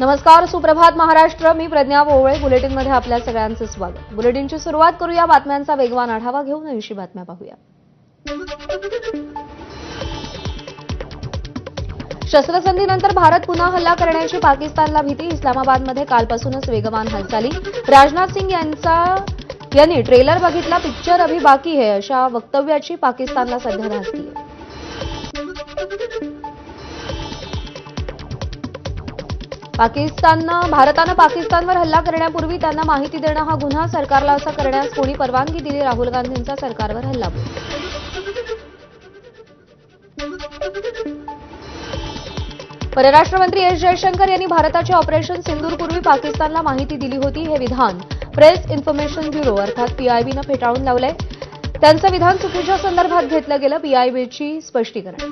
नमस्कार, सुप्रभात महाराष्ट्र. मी प्रज्ञा ओवळे. बुलेटिनमध्ये आपल्या सगळ्यांचं स्वागत. बुलेटिनची सुरुवात करूया बातम्यांचा वेगवान आढावा घेऊन. 80 बातम्या पाहूया. शस्त्रसंधीनंतर भारत पुन्हा हल्ला करण्याची पाकिस्तानला भीती. इस्लामाबादमध्ये कालपासूनच वेगवान हालचाली. राजनाथ सिंग यांनी ट्रेलर बघितला, पिक्चर अभी बाकी है अशा वक्तव्याची पाकिस्तानला सध्या धास्ती आहे. भारतानं पाकिस्तानवर हल्ला करण्यापूर्वी त्यांना माहिती देणं हा गुन्हा. सरकारला असं करण्यास कोणी परवानगी दिली? राहुल गांधींचा सरकारवर हल्लाबोल. परराष्ट्र मंत्री एस जयशंकर यांनी भारताच्या ऑपरेशन सिंदूरपूर्वी पाकिस्तानला माहिती दिली होती. हे विधान प्रेस इन्फॉर्मेशन ब्युरो अर्थात पीआयबीनं फेटाळून लावलंय. त्यांचं विधान चुकीच्या संदर्भात घेतलं गेलं. पीआयबीची स्पष्टीकरण.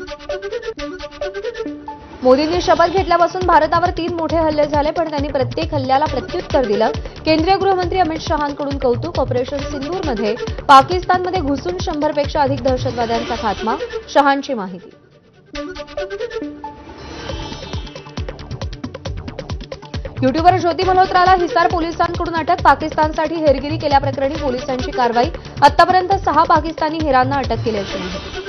मोदींनी शपथ घेतल्यापासून भारतावर 3 मोठे हल्ले झाले, पण त्यांनी प्रत्येक हल्ल्याला प्रत्युत्तर दिलं. केंद्रीय गृहमंत्री अमित शहांकडून कौतुक. ऑपरेशन सिंदूरमध्ये पाकिस्तानमध्ये घुसून 100 पेक्षा अधिक दहशतवाद्यांचा खात्मा. शहांची माहिती. युट्यूबर ज्योती मल्होत्राला हिसार पोलिसांकडून अटक. पाकिस्तानसाठी हेरगिरी केल्याप्रकरणी पोलिसांची कारवाई. आतापर्यंत 6 पाकिस्तानी हेरांना अटक केल्याची माहिती.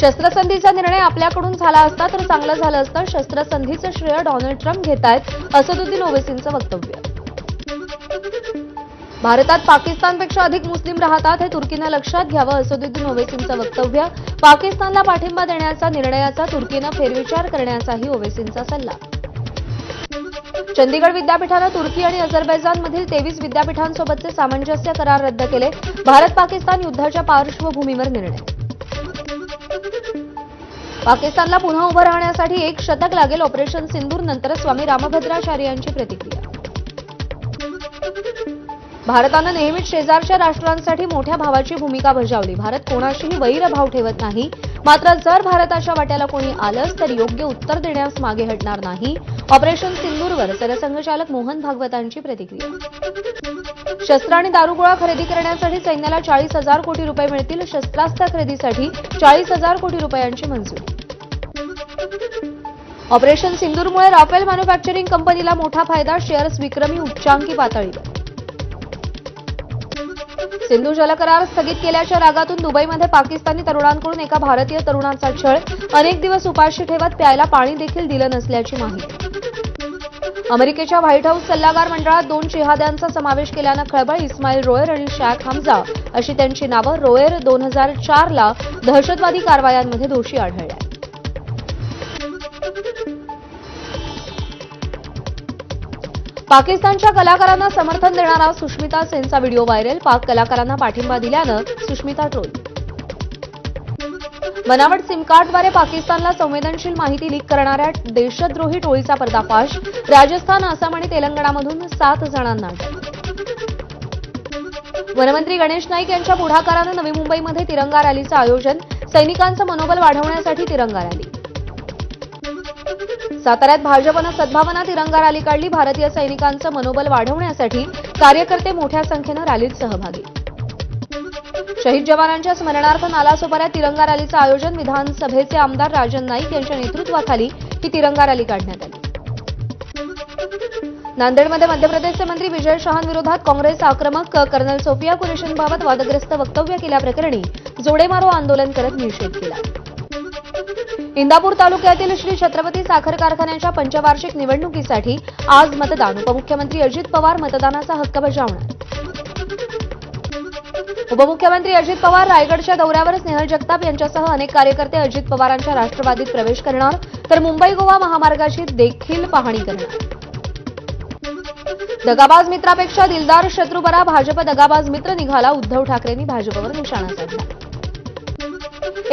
शस्त्रसंधीचा निर्णय आपल्याकडून झाला असता तर चांगलं झालं असतं. शस्त्रसंधीचं श्रेय डोनाल्ड ट्रम्प घेतायत. असदुद्दीन ओवैसींचं वक्तव्य. भारतात पाकिस्तानपेक्षा अधिक मुस्लिम राहतात, हे तुर्कीनं लक्षात घ्यावं. असदुद्दीन ओवैसींचं वक्तव्य. पाकिस्तानला पाठिंबा देण्याचा निर्णयाचा तुर्कीनं फेरविचार करण्याचाही ओवैसींचा सल्ला. चंदीगड विद्यापीठानं तुर्की आणि अझरबैजानमधील 23 विद्यापीठांसोबतचे सामंजस्य करार रद्द केले. भारत पाकिस्तान युद्धाच्या पार्श्वभूमीवर निर्णय. पाकिस्तानला पुन्हा उभं राहण्यासाठी 1 शतक लागेल. ऑपरेशन सिंदूर नंतर स्वामी रामभद्राचार्य यांची प्रतिक्रिया. भारतानं नेहमीच शेजारच्या राष्ट्रांसाठी मोठ्या भावाची भूमिका बजावली. भारत कोणाशीही वैरभाव ठेवत नाही. मात्र जर भारताच्या वाट्याला कोणी आलंच तर योग्य उत्तर देण्यास मागे हटणार नाही. ऑपरेशन सिंदूरवर सरसंघचालक मोहन भागवतांची प्रतिक्रिया. शस्त्र आणि दारुगोळा खरेदी करण्यासाठी सैन्याला 40,000 कोटी रुपये मिळतील. शस्त्रास्त्र खरेदीसाठी 40,000 कोटी रुपयांची मंजुरी. ऑपरेशन सिंदूरमुळे राफेल मॅन्युफॅक्चरिंग कंपनीला मोठा फायदा. शेअर्स विक्रमी उच्चांकी पातळीवर. सिंधू जलकरार स्थगित केल्याच्या रागातून दुबईमध्ये पाकिस्तानी तरुणांकडून एका भारतीय तरुणाचा छळ. अनेक दिवस उपाशी ठेवत प्यायला पाणी देखील दिलं नसल्याची माहिती. अमेरिकेच्या व्हाईट हाऊस सल्लागार मंडळात 2 जिहाद्यांचा समावेश केल्यानं खळबळ. इस्माईल रोयर आणि शॅख हमजा अशी त्यांची नावं. रोयर 2004ला दहशतवादी कारवायांमध्ये दोषी आढळल्या. पाकिस्तानच्या कलाकारांना समर्थन देणारा सुष्मिता सेनचा व्हिडिओ व्हायरल. पाक कलाकारांना पाठिंबा दिल्यानं सुष्मिता ट्रोल. बनावट सिम कार्डद्वारे पाकिस्तानला संवेदनशील माहिती लीक करणाऱ्या देशद्रोही टोळीचा पर्दाफाश. राजस्थान, आसाम आणि तेलंगणामधून 7 जणांना अटक. वनमंत्री गणेश नाईक यांच्या पुढाकारानं नवी मुंबईमध्ये तिरंगा रॅलीचं आयोजन. सैनिकांचं मनोबल वाढवण्यासाठी तिरंगा रॅली. साताऱ्यात भाजपनं सद्भावना तिरंगा रॅली काढली. भारतीय सैनिकांचं मनोबल वाढवण्यासाठी कार्यकर्ते मोठ्या संख्येनं रॅलीत सहभागी. शहीद जवानांच्या स्मरणार्थ नालासोपाऱ्यात तिरंगा रॅलीचं आयोजन. विधानसभेचे आमदार राजन नाईक यांच्या नेतृत्वाखाली ही तिरंगा रॅली काढण्यात आली. नांदेडमध्ये मध्य प्रदेशचे मंत्री विजय शहांविरोधात काँग्रेस आक्रमक. कर्नल सोफिया कुरेशींबाबत वादग्रस्त वक्तव्य केल्याप्रकरणी जोडेमारो आंदोलन करत निषेध केला. इंदापूर तालुक्यातील श्री छत्रपती साखर कारखान्याच्या पंचवार्षिक निवडणुकीसाठी आज मतदान. उपमुख्यमंत्री अजित पवार मतदानाचा हक्क बजावणार. उपमुख्यमंत्री अजित पवार रायगडच्या दौऱ्यावर. स्नेहल जगताप यांच्यासह अनेक कार्यकर्ते अजित पवारांच्या राष्ट्रवादीत प्रवेश करणार, तर मुंबई गोवा महामार्गाची देखील पाहणी करणार. दगाबाज मित्रापेक्षा दिलदार शत्रू बरा. भाजप दगाबाज मित्र निघाला. उद्धव ठाकरेंनी भाजपवर निशाणा साधला.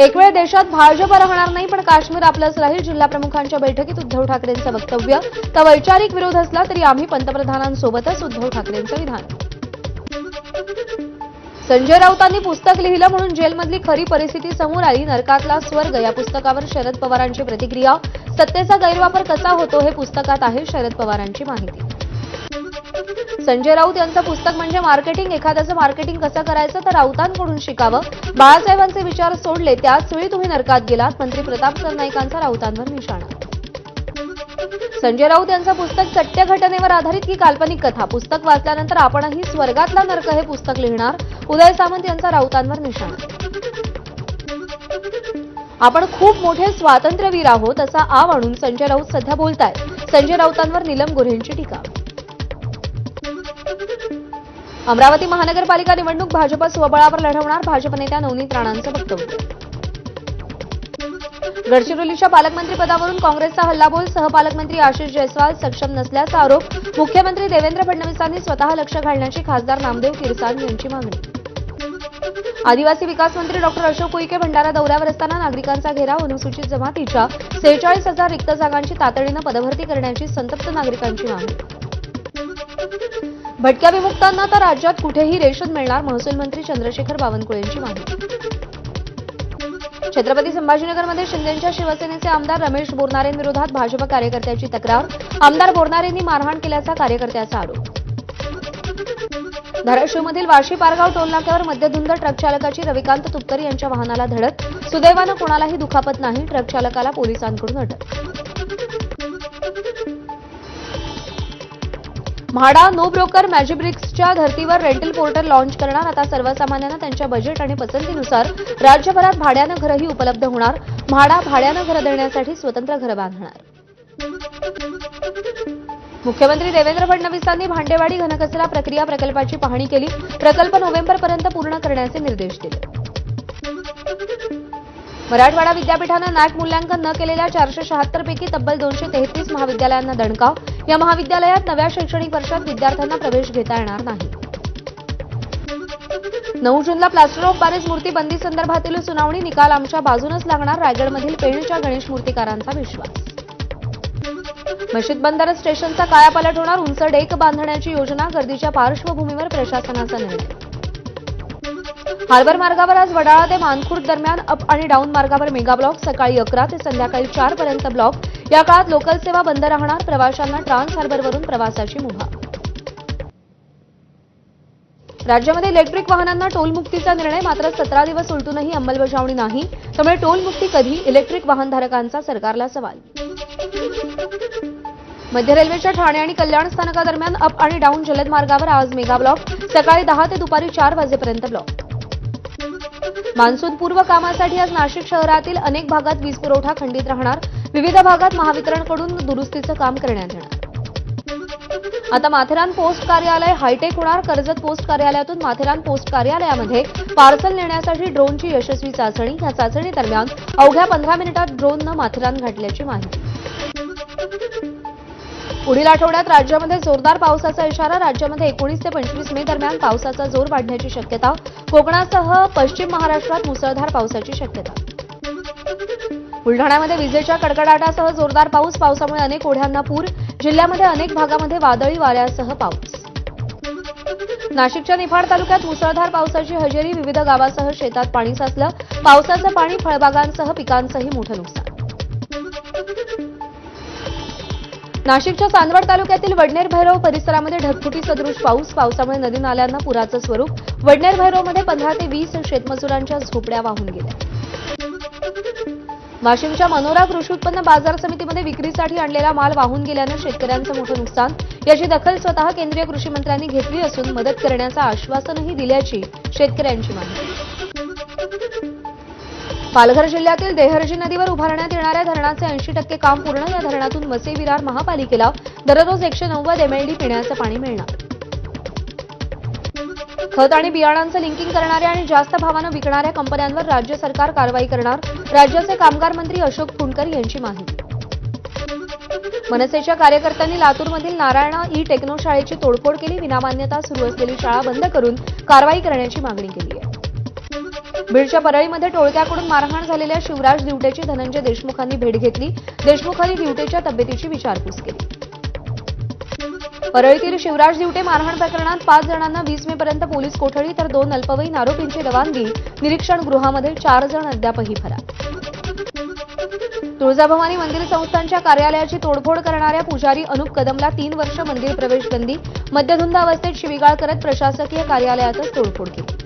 एक वेळ देशात भाजप राहणार नाही, पण काश्मीर आपलंच राहील. जिल्हा प्रमुखांच्या बैठकीत उद्धव ठाकरेंचं वक्तव्य. तर वैचारिक विरोध असला तरी आम्ही पंतप्रधानांसोबतच. उद्धव ठाकरेंचं विधान. संजय राऊतांनी पुस्तक लिहिलं म्हणून जेलमधली खरी परिस्थिती समोर आली. नरकातला स्वर्ग या पुस्तकावर शरद पवारांची प्रतिक्रिया. सत्तेचा गैरवापर कसा होतो हे पुस्तकात आहे. शरद पवारांची माहिती. संजय राऊत यांचं पुस्तक म्हणजे मार्केटिंग. एखाद्याचं मार्केटिंग कसं करायचं तर राऊतांकडून शिकावं. बाळासाहेबांचे विचार सोडले त्याच वेळी तुम्ही नरकात गेलात. मंत्री प्रताप सरनाईकांचा राऊतांवर निशाणा. संजय राऊत यांचं पुस्तक सत्य घटनेवर आधारित की काल्पनिक कथा. पुस्तक वाचल्यानंतर आपणही स्वर्गातला नरक हे पुस्तक लिहिणार. उदय सामंत यांचा राऊतांवर निशाणा. आपण खूप मोठे स्वातंत्र्यवीर आहोत असा आव आणून संजय राऊत सध्या बोलतायत. संजय राऊतांवर नीलम गोऱ्हेंची टीका. अमरावती महानगरपालिका निवडणूक भाजप स्वबळावर लढवणार. भाजप नेत्या नवनीत राणांचं वक्तव्य. गडचिरोलीच्या पालकमंत्री पदावरून काँग्रेसचा हल्लाबोल. सहपालकमंत्री आशिष जयस्वाल सक्षम नसल्याचा आरोप. मुख्यमंत्री देवेंद्र फडणवीसांनी स्वतः लक्ष घालण्याची खासदार नामदेव किरसाण यांची मागणी. आदिवासी विकास मंत्री डॉक्टर अशोक उईके भंडारा दौऱ्यावर असताना नागरिकांचा घेराव. अनुसूचित जमातीच्या 46,000 रिक्त जागांची तातडीनं पदभरती करण्याची संतप्त नागरिकांची मागणी. भटक्या विमुक्तांना तर राज्यात कुठेही रेशन मिळणार. महसूल मंत्री चंद्रशेखर बावनकुळेंची मागणी. छत्रपती संभाजीनगरमध्ये शिंदेंच्या शिवसेनेचे आमदार रमेश बोरनारेंविरोधात भाजप कार्यकर्त्याची तक्रार. आमदार बोरनारेंनी मारहाण केल्याचा कार्यकर्त्याचा आरोप. धाराशिवमधील वाशी पारगाव टोलनाक्यावर मद्यधुंद ट्रक चालकाची रविकांत तुपकर यांच्या वाहनाला धडक. सुदैवानं कोणालाही दुखापत नाही. ट्रक चालकाला पोलिसांकडून अटक. म्हाडा नो ब्रोकर मॅजिब्रिक्सच्या धर्तीवर रेंटल पोर्टल लॉन्च करणार. आता सर्वसामान्यांना त्यांच्या बजेट आणि पसंतीनुसार राज्यभरात भाड्यानं घरही उपलब्ध होणार. म्हाडा भाड्यानं घरं देण्यासाठी स्वतंत्र घरं बांधणार. मुख्यमंत्री देवेंद्र फडणवीसांनी भांडेवाडी घनकचरा प्रक्रिया प्रकल्पाची पाहणी केली. प्रकल्प नोव्हेंबरपर्यंत पूर्ण करण्याचे निर्देश दिले. मराठवाडा विद्यापीठानं नॅक मूल्यांकन न केलेल्या 476 पैकी तब्बल 233 महाविद्यालयांना दणकाव. या महाविद्यालयात नव्या शैक्षणिक वर्षात विद्यार्थ्यांना प्रवेश घेता येणार नाही. 9 जूनला प्लास्टर ऑफ पॅरिस मूर्ती बंदी संदर्भातील सुनावणी. निकाल आमच्या बाजूनच लागणार. रायगडमधील पेणच्या गणेश मूर्तीकारांचा विश्वास. मशीद बंदर स्टेशनचा कायापालट होणार. उंच डेक बांधण्याची योजना. गर्दीच्या पार्श्वभूमीवर प्रशासनाचा निर्णय. हार्बर मार्गावर आज वडाळा ते मानखुर्द दरम्यान अप आणि डाऊन मार्गावर मेगा ब्लॉक. सकाळी 11 ते संध्याकाळी 4 पर्यंत ब्लॉक. या काळात लोकल सेवा बंद राहणार. प्रवाशांना ट्रान्स हार्बरवरून प्रवासाची मुभा. राज्यामध्ये इलेक्ट्रिक वाहनांना टोलमुक्तीचा निर्णय. मात्र 17 दिवस उलटूनही अंमलबजावणी नाही. त्यामुळे टोलमुक्ती कधी? इलेक्ट्रिक वाहनधारकांचा सरकारला सवाल. मध्य रेल्वेच्या ठाणे आणि कल्याण स्थानकादरम्यान अप आणि डाऊन जलद मार्गावर आज मेगा ब्लॉक. सकाळी 10 ते दुपारी 4 वाजेपर्यंत ब्लॉक. मान्सून पूर्व कामासाठी आज नाशिक शहरातील अनेक भागात वीज पुरवठा खंडित राहणार. विविध भागात महावितरणकडून दुरुस्तीचं काम करण्यात येणार. आता माथेरान पोस्ट कार्यालय हायटेक होणार. कर्जत पोस्ट कार्यालयातून माथेरान पोस्ट कार्यालयामध्ये पार्सल नेण्यासाठी ड्रोनची यशस्वी चाचणी. या चाचणी दरम्यान अवघ्या 15 मिनिटात ड्रोननं माथेरान गाठल्याची माहिती. पुढील आठवड्यात राज्यामध्ये जोरदार पावसाचा इशारा. राज्यामध्ये 19 ते 25 मे दरम्यान पावसाचा जोर वाढण्याची शक्यता. कोकणासह पश्चिम महाराष्ट्रात मुसळधार पावसाची शक्यता. बुलढाण्यामध्ये विजेच्या कडकडाटासह जोरदार पाऊस. पावसामुळे अनेक ओढ्यांना पूर. जिल्ह्यामध्ये अनेक भागामध्ये वादळी वाऱ्यासह पाऊस. नाशिकच्या निफाड तालुक्यात मुसळधार पावसाची हजेरी. विविध गावासह शेतात पाणी साचलं. पावसाचं पाणी फळबागांसह पिकांचंही मोठं नुकसान. नाशिकच्या चांदवड तालुक्यातील वडनेर भैरव परिसरामध्ये ढगफुटी सदृश पाऊस. पावसामुळे नदी नाल्यांना पुराचं स्वरूप. वडनेर भैरवमध्ये 15 ते 20 शेतमजुरांच्या झोपड्या वाहून गेल्या. वाशिमच्या मनोरा कृषी उत्पन्न बाजार समितीमध्ये विक्रीसाठी आणलेला माल वाहून गेल्यानं शेतकऱ्यांचं मोठं नुकसान. याची दखल स्वतः केंद्रीय कृषी मंत्र्यांनी घेतली असून मदत करण्याचं आश्वासनही दिल्याची शेतकऱ्यांची मागणी. पालघर जिल्ह्यातील देहर्जी नदीवर उभारण्यात येणाऱ्या धरणाचे 80% काम पूर्ण. या धरणातून मसे विरार महापालिकेला दररोज 190 MLD पिण्याचं पाणी मिळणार. खत आणि बियाणांचं लिंकिंग करणाऱ्या आणि जास्त भावानं विकणाऱ्या कंपन्यांवर राज्य सरकार कारवाई करणार. राज्याचे कामगार मंत्री अशोक फुंडकर यांची माहिती. मनसेच्या कार्यकर्त्यांनी लातूरमधील नारायणा ई टेक्नो शाळेची तोडफोड केली. विनामान्यता सुरू असलेली शाळा बंद करून कारवाई करण्याची मागणी केली आहे. बीडच्या परळीमध्ये टोळक्याकडून मारहाण झालेल्या शिवराज दिवटेची धनंजय देशमुखांनी भेट घेतली. देशमुखांनी दिवटेच्या तब्येतीची विचारपूस केली. परळीतील शिवराज दिवटे मारहाण प्रकरणात 5 जणांना 20 मेपर्यंत पोलीस कोठडी तर 2 अल्पवयीन आरोपींची रवानगी. निरीक्षण गृहामध्ये 4 जण अद्यापही फरार. तुळजाभवानी मंदिर संस्थानच्या कार्यालयाची तोडफोड करणाऱ्या पुजारी अनुप कदमला 3 वर्ष मंदिर प्रवेश बंदी. मद्यधुंद अवस्थेत शिवीगाळ करत प्रशासकीय कार्यालयातच तोडफोड केली.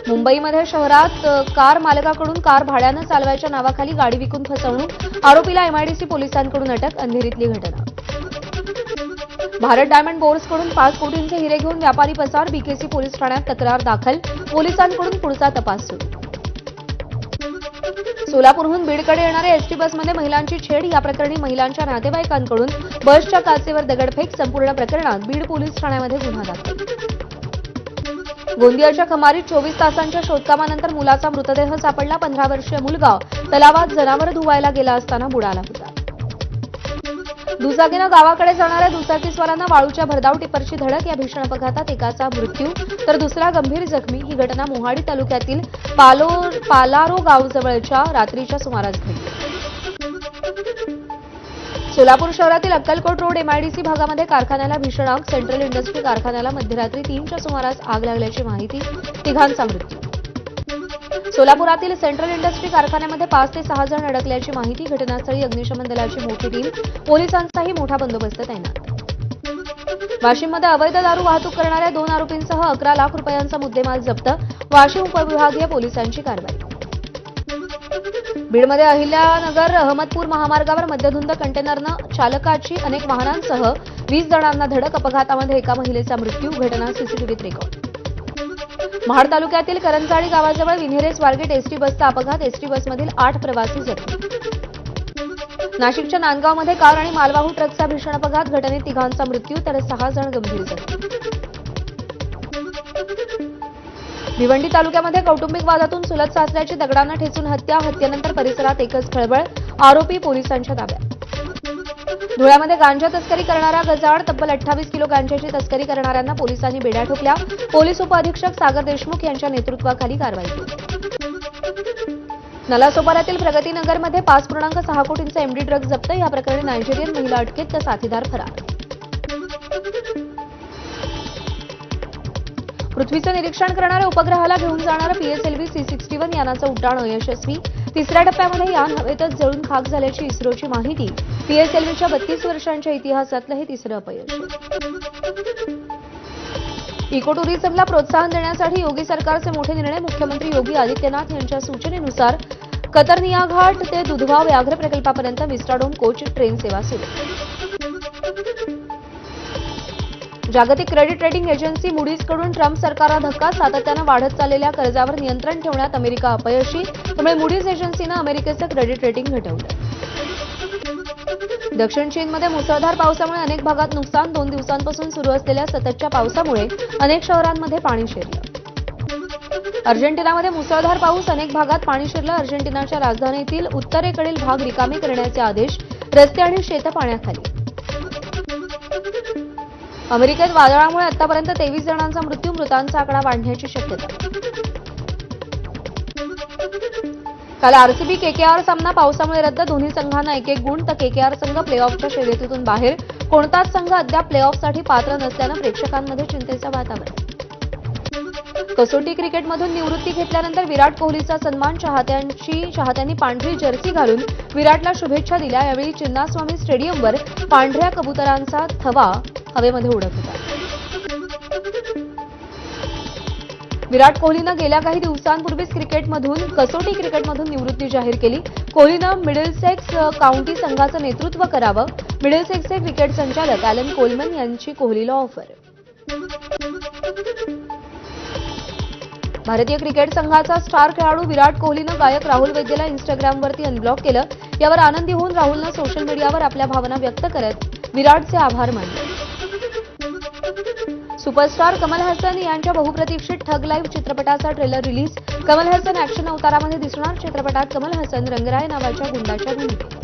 मुंबईमध्ये शहरात कार मालकाकडून कार भाड्यानं चालवायच्या नावाखाली गाडी विकून फसवणूक, आरोपीला एमआयडीसी पोलिसांकडून अटक. अंधेरीतली घटना. भारत डायमंड बोर्सकडून 5 कोटींचे हिरे घेऊन व्यापारी पसार, बीकेसी पोलीस ठाण्यात तक्रार दाखल, पोलिसांकडून पुढचा तपास सुरू. सोलापूरहून बीडकडे येणाऱ्या एसटी बसमध्ये महिलांची छेड, या प्रकरणी महिलांच्या नातेवाईकांकडून बसच्या काचेवर दगडफेक, संपूर्ण प्रकरणात बीड पोलीस ठाण्यामध्ये गुन्हा दाखल. गोंदियाच्या खमारीत 24 तासांच्या शोधकामानंतर मुलाचा मृतदेह सापडला. 15 वर्षीय मुलगा तलावात जनावर धुवायला गेला असताना बुडाला होता. दुचाकीनं गावाकडे जाणाऱ्या दुचाकीस्वारांना वाळूच्या भरधाव टिप्परची धडक, या भीषण अपघातात एकाचा मृत्यू तर दुसरा गंभीर जखमी. ही घटना मोहाडी तालुक्यातील पालारो गावजवळच्या रात्रीच्या सुमारास घडली. सोलापूर शहरातील अक्कलकोट रोड एमआयडीसी भागामध्ये कारखान्याला भीषण आग, सेंट्रल इंडस्ट्री कारखान्याला मध्यरात्री 3च्या सुमारास आग लागल्याची माहिती, तिघांचा मृत्यू. सोलापुरातील सेंट्रल इंडस्ट्री कारखान्यामध्ये 5 ते 6 जण अडकल्याची माहिती, घटनास्थळी अग्निशमन दलाची मोठी टीम, पोलिसांचाही मोठा बंदोबस्त तैनात. वाशिममध्ये अवैध दारू वाहतूक करणाऱ्या 2 आरोपींसह 11 लाख रुपयांचा मुद्देमाल जप्त, वाशिम उपविभागीय पोलिसांची कारवाई. बीडमध्ये अहिल्यानगर अहमदपूर महामार्गावर मद्यधुंद कंटेनरनं चालकाची अनेक वाहनांसह 20 जणांना धडक, अपघातामध्ये एका महिलेचा मृत्यू, घटना सीसीटीव्हीत रेकॉर्ड. महाड तालुक्यातील करंजाळी गावाजवळ विन्हेरे स्वारगेट एसटी बसचा अपघात, एसटी बसमधील 8 प्रवासी जखमी. नाशिकच्या नांदगावमध्ये कार आणि मालवाहू ट्रकचा भीषण अपघात, घटनेत 3घांचा मृत्यू तर 6 जण गंभीर जखमी. भिवंडी तालुक्यामध्ये कौटुंबिक वादातून चुलत सासऱ्याची दगडानं ठेचून हत्या, हत्येनंतर परिसरात एकच खळबळ, आरोपी पोलिसांच्या ताब्यात. धुळ्यामध्ये गांजा तस्करी करणारा गजाआड, तब्बल 28 किलो गांजाची तस्करी करणाऱ्यांना पोलिसांनी बेड्या ठोकल्या, पोलीस उपअधीक्षक सागर देशमुख यांच्या नेतृत्वाखाली कारवाई केली. नलासोपाऱ्यातील प्रगतीनगरमध्ये 5.6 कोटींचा एमडी ड्रग्ज जप्त, या प्रकरणी नायजेरियन महिला अटकेत तर साथीदार फरार. पृथ्वीचं निरीक्षण करणाऱ्या उपग्रहाला घेऊन जाणारं पीएसएलव्ही C-61 यानाचं उड्डाण अयशस्वी, 3ऱ्या टप्प्यामध्ये यान हवेतच जळून खाक झाल्याची इस्रोची माहिती. पीएसएलव्हीच्या 32 वर्षांच्या इतिहासातलं हे 3रं अपयश. इको टुरिझमला प्रोत्साहन देण्यासाठी योगी सरकारचे मोठे निर्णय, मुख्यमंत्री योगी आदित्यनाथ यांच्या सूचनेनुसार कतरनिया घाट ते दुधवा व्याघ्र प्रकल्पापर्यंत विस्टाडोम कोच ट्रेन सेवा सुरू. जागतिक क्रेडिट रेटिंग एजन्सी मूडीजकडून ट्रम्प सरकारला धक्का, सातत्यानं वाढत चाललेल्या कर्जावर नियंत्रण ठेवण्यात अमेरिका अपयशी, त्यामुळे मूडीज एजन्सीनं अमेरिकेचं क्रेडिट रेटिंग घटवलं. दक्षिण चीनमध्ये मुसळधार पावसामुळे अनेक भागात नुकसान, 2 दिवसांपासून सुरू असलेल्या सततच्या पावसामुळे अनेक शहरांमध्ये पाणी शिरलं. अर्जेंटिनामध्ये मुसळधार पाऊस, अनेक भागात पाणी शिरलं. अर्जेंटिनाच्या राजधानीतील उत्तरेकडील भाग रिकामे करण्याचे आदेश, रस्ते आणि शेतं पाण्याखाली. अमेरिकेत वादळामुळे आतापर्यंत 23 जणांचा मृत्यू, मृतांचा आकडा वाढण्याची शक्यता. काल आरसीबी केकेआर सामना पावसामुळे रद्द, दोन्ही संघांना 1-1 गुण, तर केकेआर संघ प्लेऑफच्या शर्यतीतून बाहेर. कोणताच संघ अद्याप प्लेऑफसाठी पात्र नसल्यानं प्रेक्षकांमध्ये चिंतेचं वातावरण. कसोटी क्रिकेटमधून निवृत्ती घेतल्यानंतर विराट कोहलीचा सन्मान, चाहत्यांनी पांढरी जर्सी घालून विराटला शुभेच्छा दिल्या. यावेळी चिन्नास्वामी स्टेडियमवर पांढऱ्या कबुतरांचा थवा हवेमध्ये उडत होता. विराट कोहलीनं गेल्या काही दिवसांपूर्वीच कसोटी क्रिकेटमधून निवृत्ती जाहीर केली. कोहलीनं मिडलसेक्स काउंटी संघाचं नेतृत्व करावं, मिडलसेक्सचे क्रिकेट संचालक ॲलन कोलमन यांची कोहलीला ऑफर. भारतीय क्रिकेट संघाचा स्टार खेळाडू विराट कोहलीनं गायक राहुल वैद्यला इन्स्टाग्रामवरती अनब्लॉक केलं. यावर आनंदी होऊन राहुलनं सोशल मीडियावर आपल्या भावना व्यक्त करत विराटचे आभार मानले. सुपरस्टार कमल हसन यांच्या बहुप्रतीक्षित ठग लाईव्ह चित्रपटाचा trailer release. Kamal Haasan action अवतारामध्ये दिसणार. चित्रपटात कमल हसन रंगराय नावाच्या गुंडाच्या भूमिकेत.